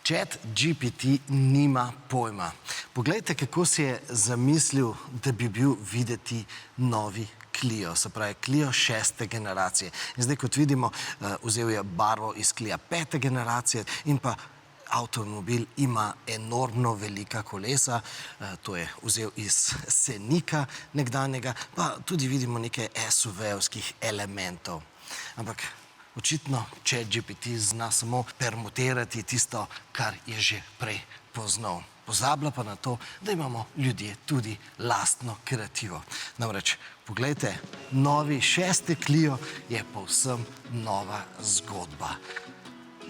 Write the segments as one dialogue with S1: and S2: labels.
S1: ChatGPT nima pojma. Poglejte, kako si je zamislil, da bi bil videti novi Clio, se pravi Clio 6. generacije. In zdaj, kot vidimo, vzel je barvo iz Clia 5. generacije in pa avtomobil ima enormno velika kolesa, to je vzel iz Senika nekdanjega, pa tudi vidimo nekaj SUV-ovskih elementov. Ampak očitno ChatGPT zna samo permutirati tisto, kar je že prej poznal. Pozablja pa na to, da imamo ljudje tudi lastno kreativo. Namreč, poglejte, novi 6. Clio je povsem nova zgodba.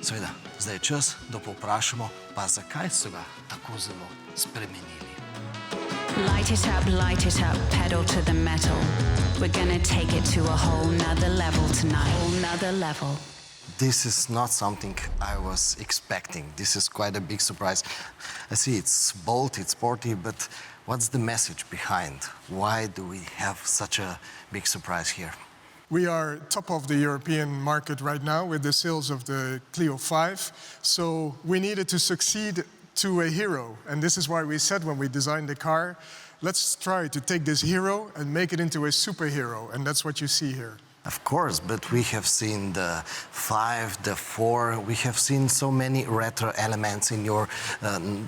S1: Seveda, zdaj je čas, da povprašamo, pa zakaj so ga tako zelo spremenili.
S2: Light it up, pedal to the metal. We're gonna take it to a whole nother level tonight. Whole nother level.
S1: This is not something I was expecting. This is quite a big surprise. I see it's bold, it's sporty, but what's the message behind? Why do we have such a big surprise here?
S3: We are top of the European market right now with the sales of the Clio 5. So we needed to succeed to a hero. And this is why we said when we designed the car, let's try to take this hero and make it into a superhero. And that's what you see here.
S1: Of course, but we have seen the 5, the 4, we have seen so many retro elements in your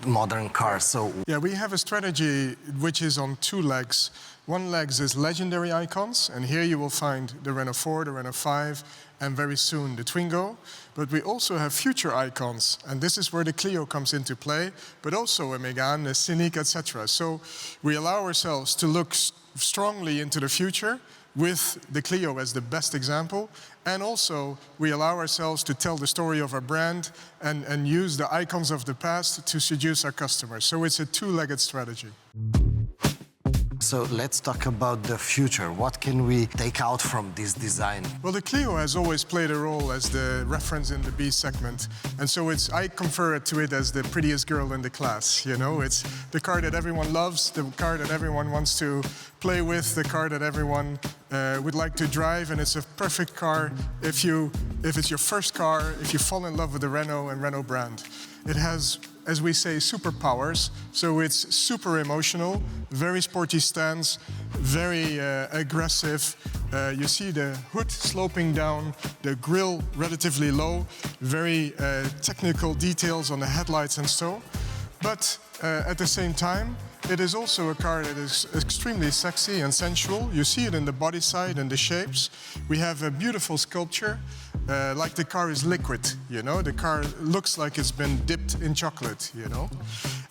S1: modern cars. So
S3: yeah, we have a strategy which is on two legs. One leg is legendary icons, and here you will find the Renault 4, the Renault 5, and very soon the Twingo. But we also have future icons, and this is where the Clio comes into play, but also a Megane, a Scenic, etc. So we allow ourselves to look strongly into the future, with the Clio as the best example, and also we allow ourselves to tell the story of our brand and use the icons of the past to seduce our customers. So it's a two-legged strategy.
S1: So let's talk about the future. What can we take out from this design?
S3: Well, the Clio has always played a role as the reference in the B segment. And so I confer to it as the prettiest girl in the class, you know? It's the car that everyone loves, the car that everyone wants to play with, the car that everyone would like to drive, and it's a perfect car if it's your first car, if you fall in love with the Renault and Renault brand. It has, as we say, superpowers, so it's super emotional, very sporty stance, very aggressive. You see the hood sloping down, the grille relatively low, very technical details on the headlights and so. But at the same time, it is also a car that is extremely sexy and sensual. You see it in the body side and the shapes. We have a beautiful sculpture, like the car is liquid, you know? The car looks like it's been dipped in chocolate, you know?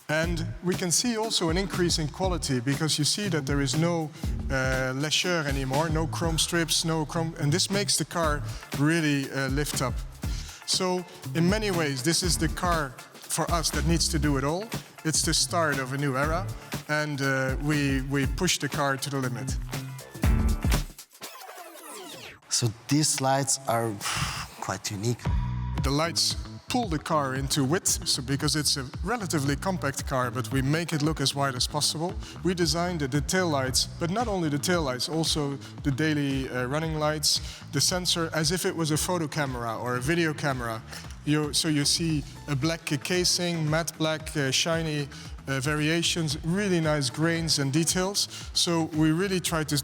S3: And we can see also an increase in quality because you see that there is no lécheur anymore, no chrome strips, no chrome, and this makes the car really lift up. So in many ways, this is the car for us that needs to do it all. It's the start of a new era, and we push the car to the limit.
S1: So these lights are quite unique.
S3: The lights pull the car into width, so because it's a relatively compact car, but we make it look as wide as possible. We designed the tail lights, but not only the tail lights, also the daily running lights, the sensor, as if it was a photo camera or a video camera. So you see a black casing, matte black, shiny variations, really nice grains and details. So we really try to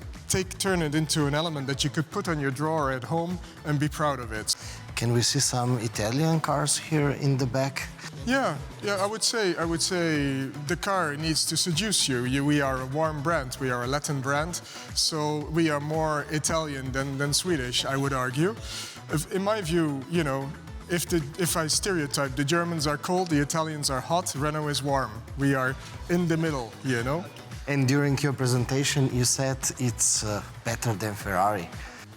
S3: turn it into an element that you could put on your drawer at home and be proud of it.
S1: Can we see some Italian cars here in the back?
S3: Yeah, I would say the car needs to seduce you. We are a warm brand, we are a Latin brand, so we are more Italian than Swedish, I would argue. In my view, you know, if I stereotype, the Germans are cold, the Italians are hot, Renault is warm. We are in the middle, you know?
S1: And during your presentation, you said it's better than Ferrari.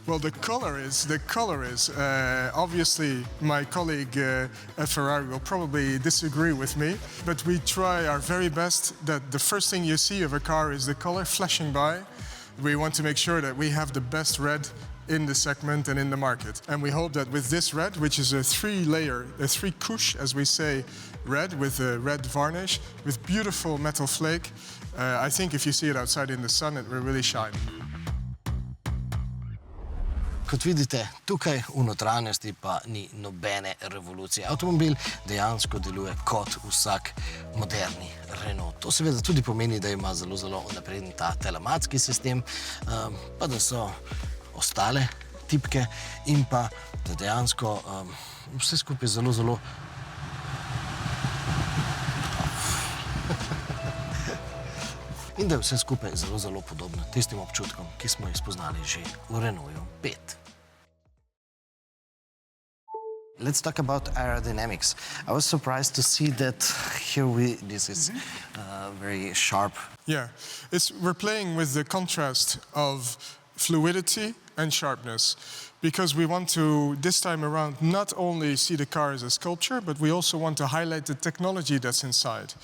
S3: Well, the color is. Obviously, my colleague at Ferrari will probably disagree with me, but we try our very best that the first thing you see of a car is the color flashing by. We want to make sure that we have the best red in the segment and in the market. And we hope that with this red, which is a three-couche, as we say, red with a red varnish, with beautiful metal flake, I think if you see it outside in the sun, it will really shine.
S1: Kot vidite, tukaj v notranjosti pa ni nobene revolucije. Avtomobil dejansko deluje kot vsak moderni Renault. To seveda tudi pomeni, da ima zelo napreden ta telematski sistem, pa da so ostale tipke in pa da dejansko vse skupaj zelo in da je vse skupaj zelo podobno tistim občutkom, ki smo jih spoznali že v Renaultu 5. Let's talk about aerodynamics. I was surprised to see that here this is very sharp.
S3: Yeah, we're playing with the contrast of fluidity and sharpness, because we want to, this time around, not only see the car as a sculpture, but we also want to highlight the technology that's inside.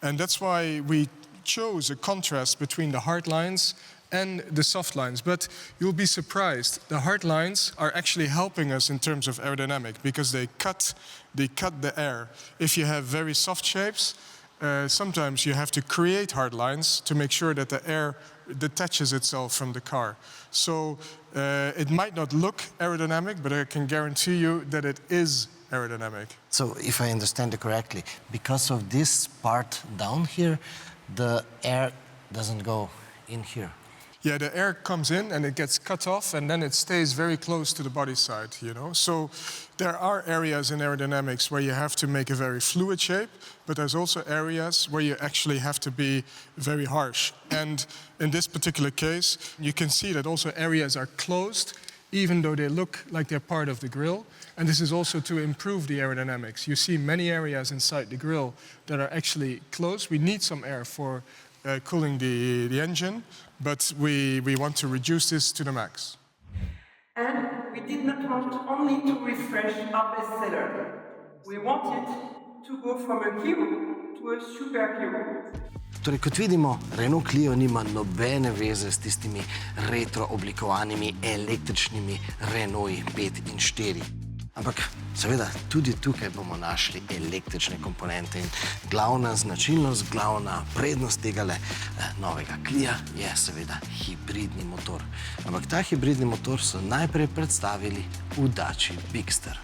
S3: And that's why we chose a contrast between the hard lines and the soft lines. But you'll be surprised, the hard lines are actually helping us in terms of aerodynamic, because they cut the air. If you have very soft shapes, sometimes you have to create hard lines to make sure that the air detaches itself from the car. So it might not look aerodynamic, but I can guarantee you that it is aerodynamic.
S1: So if I understand it correctly, because of this part down here, the air doesn't go in here.
S3: Yeah, the air comes in and it gets cut off, and then it stays very close to the body side, you know. So there are areas in aerodynamics where you have to make a very fluid shape, but there's also areas where you actually have to be very harsh. And in this particular case, you can see that also areas are closed, even though they look like they're part of the grille. And this is also to improve the aerodynamics. You see many areas inside the grille that are actually closed. We need some air for cooling the engine, but we want to reduce this to the max.
S4: And we did not want only to refresh our bestseller. We wanted to go from a Clio to a super Clio.
S1: Torej, kot vidimo, Renault Clio nima nobene veze s tistimi retro oblikovanimi električnimi Renaulti 5 in 4. Ampak seveda tudi tukaj bomo našli električne komponente in glavna značilnost, glavna prednost tega novega Clio je seveda hibridni motor. Ampak ta hibridni motor so najprej predstavili v Daci Bigster.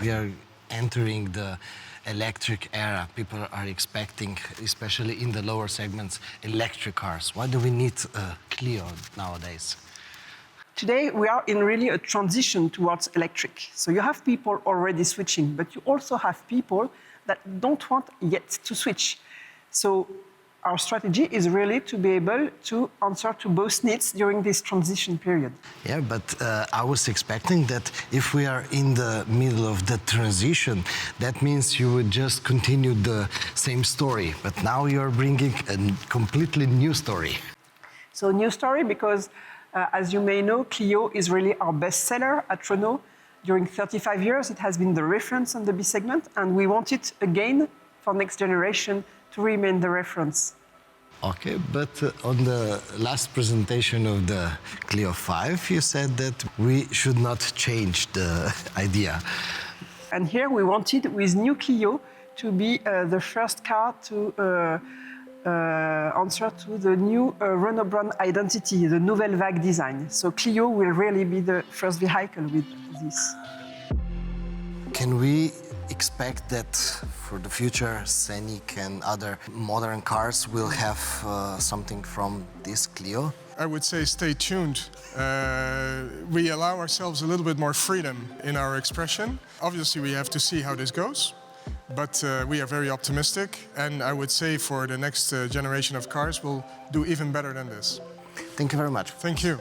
S1: We are entering the electric era. People are expecting, especially in the lower segments, electric cars. Why do we need a Clio nowadays?
S4: Today we are in really a transition towards electric. So you have people already switching, but you also have people that don't want yet to switch. So our strategy is really to be able to answer to both needs during this transition period.
S1: Yeah, but I was expecting that if we are in the middle of the transition, that means you would just continue the same story. But now you're bringing a completely new story.
S4: So new story because, as you may know, Clio is really our bestseller at Renault. During 35 years, it has been the reference on the B segment, and we want it again for next generation to remain the reference.
S1: Okay, but on the last presentation of the Clio 5, you said that we should not change the idea.
S4: And here we wanted, with new Clio, to be the first car to answer to the new Renault brand identity, the Nouvelle Vague design. So Clio will really be the first vehicle with this.
S1: Can we expect that for the future, Scenic and other modern cars will have something from this Clio?
S3: I would say stay tuned. We allow ourselves a little bit more freedom in our expression. Obviously, we have to see how this goes, but we are very optimistic, and I would say for the next generation of cars, we'll do even better than this.
S1: Thank you very much.
S3: Thank you.